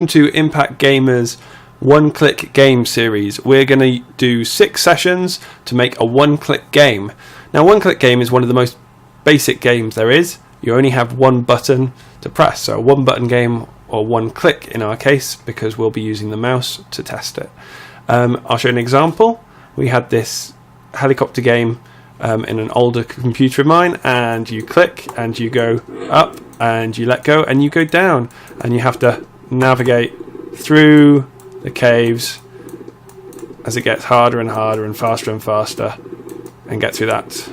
To Impact Gamers one-click game series. We're going to do 6 sessions to make a one-click game. Now, one-click game is one of the most basic games there is. You only have one button to press, so a one-button game, or one click in our case, because we'll be using the mouse to test it. I'll show you an example. We had this helicopter game in an older computer of mine, and you click and you go up and you let go and you go down, and you have to navigate through the caves as it gets harder and harder and faster and get through that.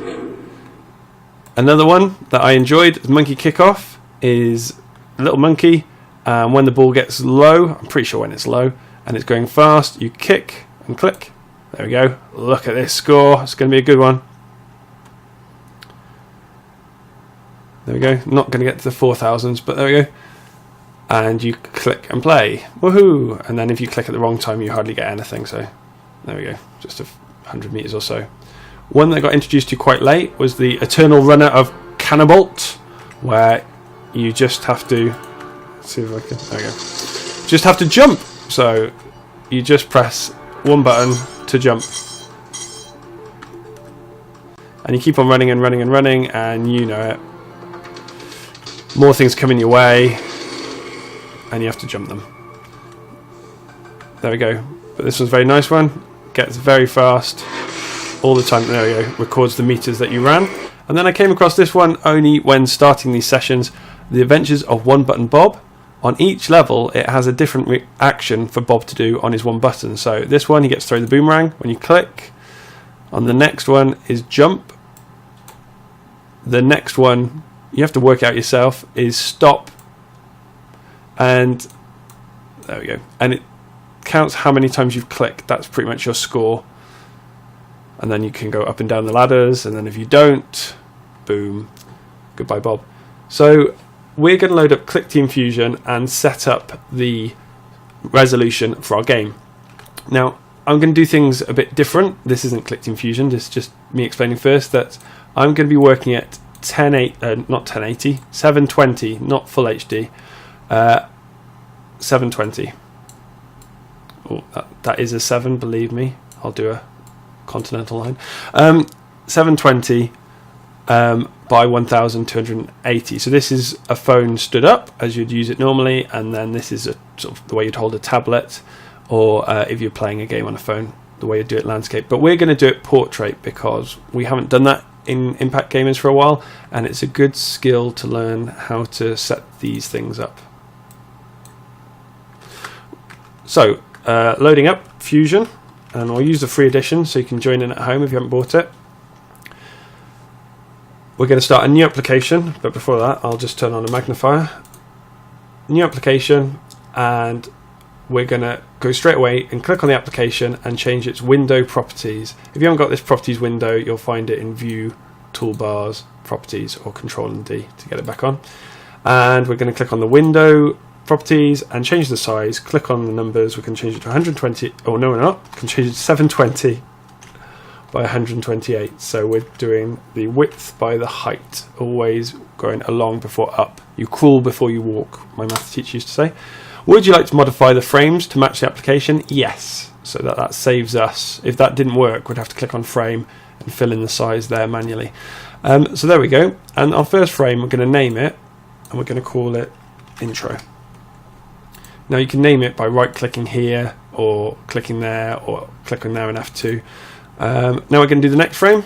Another one that I enjoyed, Monkey Kickoff, is a little monkey, and when the ball gets low, I'm pretty sure when it's low and it's going fast, you kick and click. There we go. Look at this score. It's going to be a good one. There we go. Not going to get to the 4,000s, but there we go. And you click and play. Woohoo! And then if you click at the wrong time, you hardly get anything. So there we go. Just 100 meters or so. One that got introduced to quite late was the Eternal Runner of Cannabolt, where you just have to, let's see if I can, there we go. Just have to jump. So you just press one button to jump. And you keep on running and running and running, and you know it. More things come in your way, and you have to jump them. There we go. But this one's a very nice one. Gets very fast all the time. There we go. Records the meters that you ran. And then I came across this one only when starting these sessions. The Adventures of One Button Bob. On each level, it has a different action for Bob to do on his one button. So this one, he gets to throw the boomerang when you click. On the next one is jump. The next one, you have to work out yourself, is stop. And there we go. And it counts how many times you've clicked. That's pretty much your score. And then you can go up and down the ladders. And then if you don't, boom, goodbye Bob. So we're going to load up Clickteam Fusion and set up the resolution for our game. Now, I'm going to do things a bit different. This isn't Clickteam Fusion. This is just me explaining first that I'm going to be working at 720, not full HD. 720. Oh, that is a 7, believe me. I'll do a continental line. 720 by 1280. So this is a phone stood up as you'd use it normally, and then this is a sort of the way you'd hold a tablet, or if you're playing a game on a phone, the way you do it landscape. But we're going to do it portrait because we haven't done that in Impact Gamers for a while, and it's a good skill to learn how to set these things up. So loading up Fusion, and I'll use the free edition so you can join in at home if you haven't bought it. We're going to start a new application, but before that I'll just turn on a magnifier. New application, and we're going to go straight away and click on the application and change its window properties. If you haven't got this properties window, you'll find it in View, Toolbars, Properties, or Control and D to get it back on. And we're going to click on the window properties and change the size. Click on the numbers. We can change it to 120. Oh no, we're not. We can change it to 720 by 128. So we're doing the width by the height, always going along before up. You crawl before you walk, my math teacher used to say. Would you like to modify the frames to match the application? Yes. So that saves us. If that didn't work, we'd have to click on frame and fill in the size there manually. So there we go. And our first frame, we're going to name it, and we're going to call it intro. Now you can name it by right-clicking here, or clicking there, or clicking there and F2. Now we're going to do the next frame,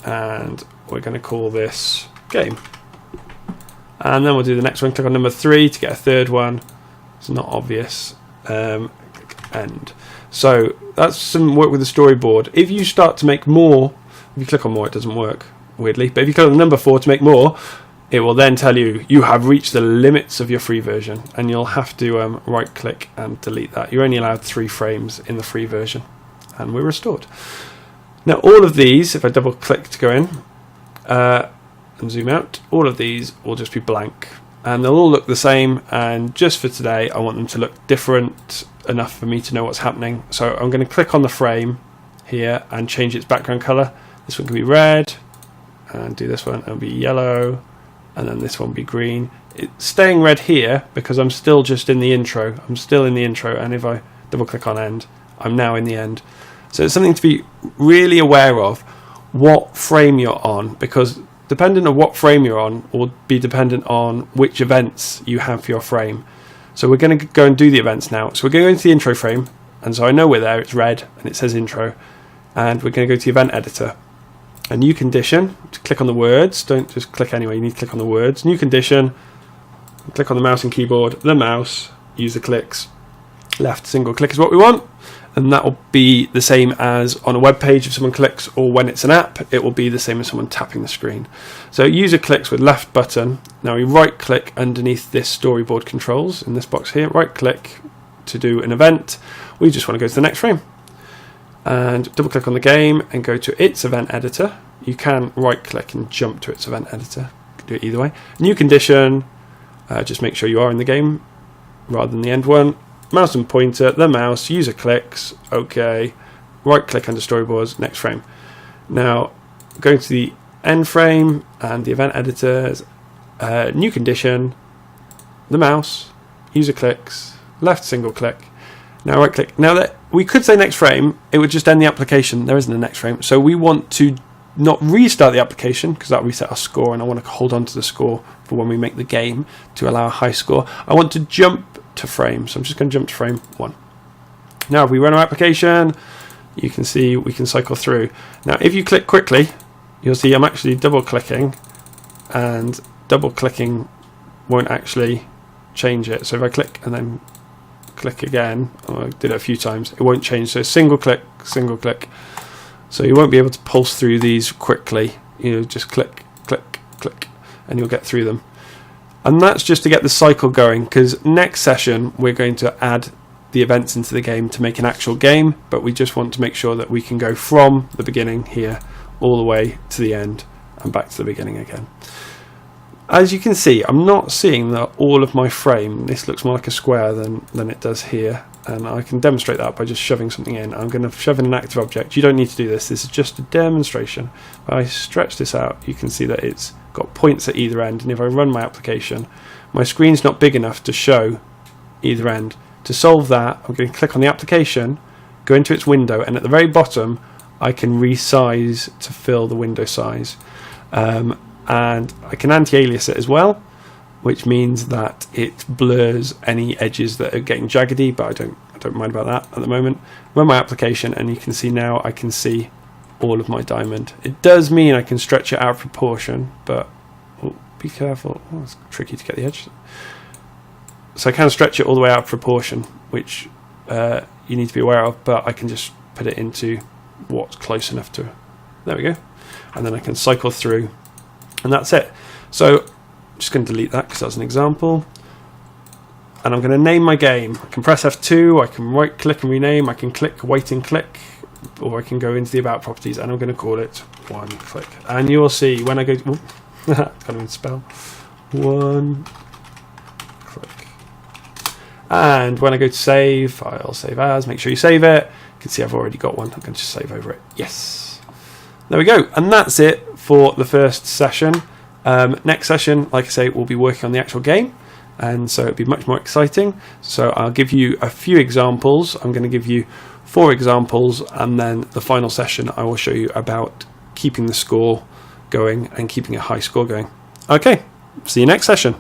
and we're going to call this game. And then we'll do the next one. Click on number 3 to get a third one. It's not obvious. End. So that's some work with the storyboard. If you start to make more, if you click on more, it doesn't work, weirdly. But if you click on number 4 to make more, it will then tell you you have reached the limits of your free version, and you'll have to right click and delete that. You're only allowed 3 frames in the free version, and we're restored. Now all of these, if I double click to go in and zoom out, all of these will just be blank, and they'll all look the same, and just for today I want them to look different enough for me to know what's happening. So I'm going to click on the frame here and change its background color. This one can be red, and do this one, it'll be yellow, and then this one will be green. it's staying red here because I'm still just in the intro. I'm still in the intro, and if I double click on end, I'm now in the end. So it's something to be really aware of, what frame you're on, because dependent on what frame you're on will be dependent on which events you have for your frame. So we're going to go and do the events now. So we're going to go into the intro frame, and so I know we're there, it's red and it says intro, and we're going to go to the event editor. A new condition, to click on the words, don't just click anywhere, you need to click on the words. New condition, click on the mouse and keyboard, the mouse, use the clicks, left single click is what we want, and that will be the same as on a web page if someone clicks, or when it's an app it will be the same as someone tapping the screen. So user clicks with left button. Now we right click underneath this storyboard controls in this box here, right click to do an event. We just want to go to the next frame and double click on the game and go to its event editor. You can right click and jump to its event editor, do it either way. New condition, just make sure you are in the game rather than the end one. Mouse and pointer, the mouse, user clicks, OK, right click under storyboards, next frame. Now going to the end frame and the event editors, new condition, the mouse, user clicks, left single click, now right click. Now that we could say next frame, it would just end the application. There isn't a next frame, so we want to not restart the application because that will reset our score, and I want to hold on to the score for when we make the game to allow a high score. I want to jump to frame, so I'm just going to jump to frame 1. Now if we run our application, you can see we can cycle through. Now if you click quickly, you'll see I'm actually double clicking, and double clicking won't actually change it. So if I click and then click again, I did it a few times, it won't change. So single click, so you won't be able to pulse through these quickly. You just click, click, click, and you'll get through them. And that's just to get the cycle going, because next session we're going to add the events into the game to make an actual game, but we just want to make sure that we can go from the beginning here all the way to the end and back to the beginning again. As you can see, I'm not seeing that all of my frame. This looks more like a square than it does here, and I can demonstrate that by just shoving something in. I'm going to shove in an active object. You don't need to do this. This is just a demonstration. If I stretch this out, you can see that it's got points at either end, and if I run my application, my screen's not big enough to show either end. To solve that, I'm going to click on the application, go into its window, and at the very bottom I can resize to fill the window size, and I can anti-alias it as well, which means that it blurs any edges that are getting jaggedy, but I don't mind about that at the moment. Run my application, and you can see now I can see all of my diamond. It does mean I can stretch it out of proportion, but be careful. Oh, it's tricky to get the edge. So I can stretch it all the way out of proportion, which you need to be aware of, but I can just put it into what's close enough to. There we go. And then I can cycle through, and that's it. So I'm just going to delete that because that's an example. And I'm going to name my game. I can press F2, I can right click and rename, I can click wait and click, or I can go into the about properties, and I'm going to call it one click. And you will see when I go to, can't even spell, one click. And when I go to save, I'll save as, make sure you save it. You can see I've already got one. I'm going to just save over it. Yes. There we go. And that's it for the first session. Next session, like I say, we'll be working on the actual game, and so it'll be much more exciting. So I'll give you a few examples. I'm going to give you 4 examples, and then the final session I will show you about keeping the score going and keeping a high score going. Okay, see you next session.